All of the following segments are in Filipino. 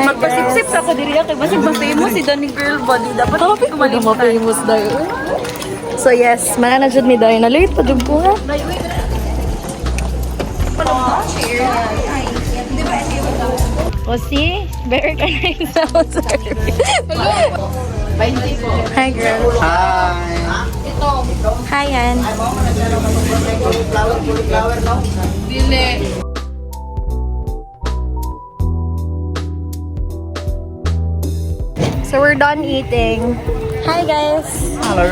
Magpasip-sip ako diri kay basig ma-famous si Danny Girl Body. Dapat ako ma-famous dayo. So yes, mana na jud mi dayo. Nalit pa jud ko ha. O si, better ka na yung sound. Hi girl. Hi. Hi Ann. So we're done eating. Hi guys. Hello.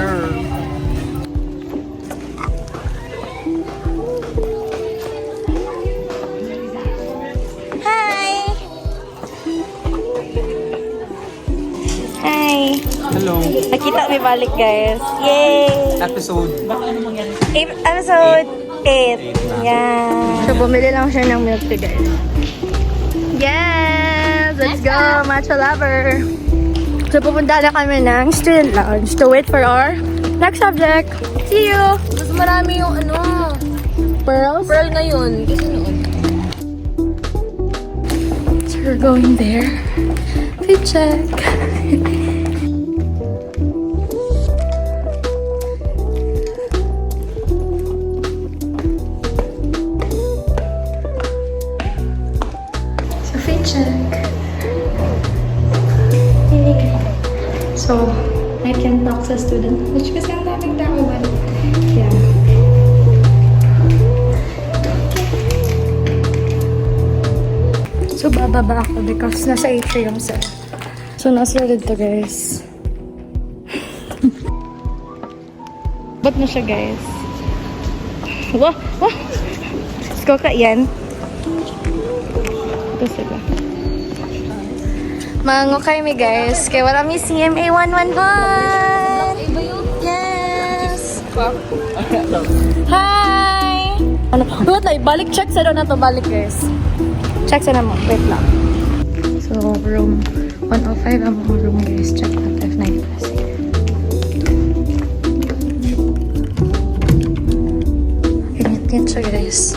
Hi. Hi. Hello. Nakita mi balik guys. Yay. Episode. Episode 8. Yeah. So bumili lang siya ng milk tea guys. Yes. Let's go, matcha lover. So pupunta na kami ng student lounge to wait for our next subject. See you. Mas marami yung ano, Pearls. pearl ngayon. Kasi noon. So we're going there. We check. So we check. Yay. So I can talk sa student, which kasi ang daming tao ba? Yeah. So, bababa ako because nasa atrium siya. So, nasa dito guys. Ba't na siya guys? Wah! Wah! Let's go ka yan. Ito sila. Mango kami guys. Kaya wala mi CMA 111! Yes! Hi! Ano? Wait lang, balik check sa doon na to. Balik guys. Check sa naman. Wait lang. So, room 105 ang mga room guys. Check natin if na-press. Ganyan siya guys.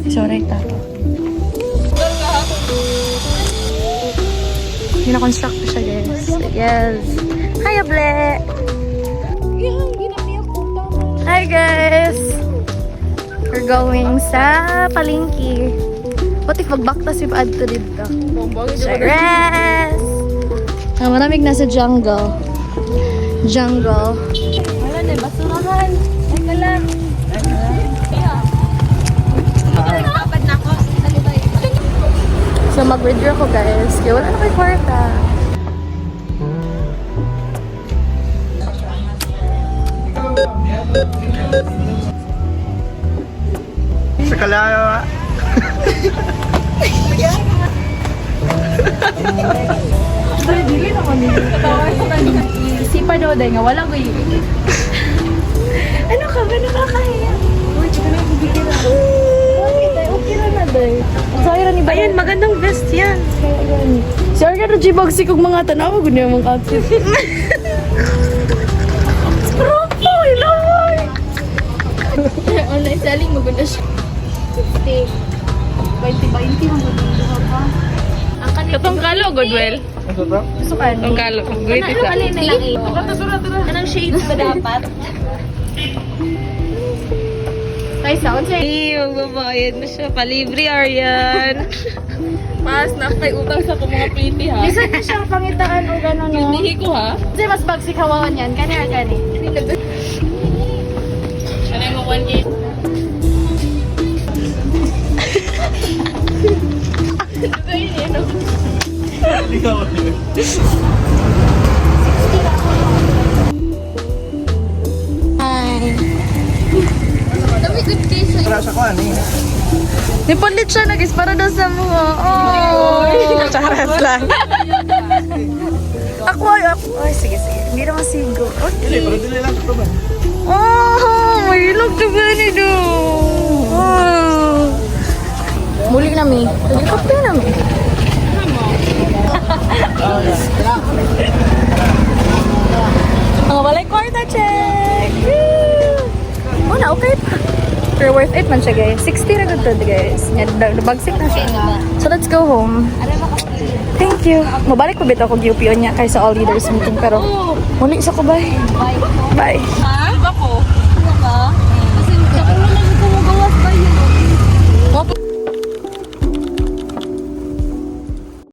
Sorry, tato. Gina-construct ko siya guys. Yes. Hi, Able! Hi guys! We're going sa palengke. What if magbakta si Paad to dito? Yes! Maraming nasa jungle. Jungle. Wala na, basurahan. Eka lang. Kapad na ako. So mag-withdraw ko guys. Kaya wala na kay kwarta. Sa Kalawa. Dili naman nila. Isipa daw dahil nga walang guyo. Ano ka ba? Nakakahiya. Uy, chika na yung bibigyan na. Okay na na dahil. Sayra ni Bayan. Ayan, magandang vest yan. Sorry ka na G-Bag kung mga tanaw. Gusto niya mga outfit. Sarap po! Ilaway! Online selling, maganda siya. 50. 20-20 ang maganda pa. Ang kanil. Katong kalo, Godwell. Ano to? Gusto ka Katong kalo. Great Ano isa. kanil na lang eh? Anong shades ba dapat? Ay, sound sa'yo. Hey, magbabayad na siya. Palibre, Aryan. Mas, nakay utang sa kong mga pretty, ha? Bisa na siyang pangitaan o gano'n, no? Hindi ko, ha? Kasi mas bagsik hawakan yan. Kani or kani? Ano yung 1K? ako ano eh. Nipalit siya na guys para daw sa mga. Oh! Charas lang. Ako ay. Sige. Hindi naman sigo. Dili, pero dili lang ito ba? Oh! May ilog to gani do. Oh! Muli nami. Lagi kape nami. Mga balay kwarta check! Woo! Oh na, okay pa. Pero worth it man siya guys. 60 na good to guys. Nabagsik na siya. So let's go home. Thank you. Mabalik pa bit ako GUP niya kaysa all leaders meeting pero muli sa ko bye. Bye. Ha? Iba ko.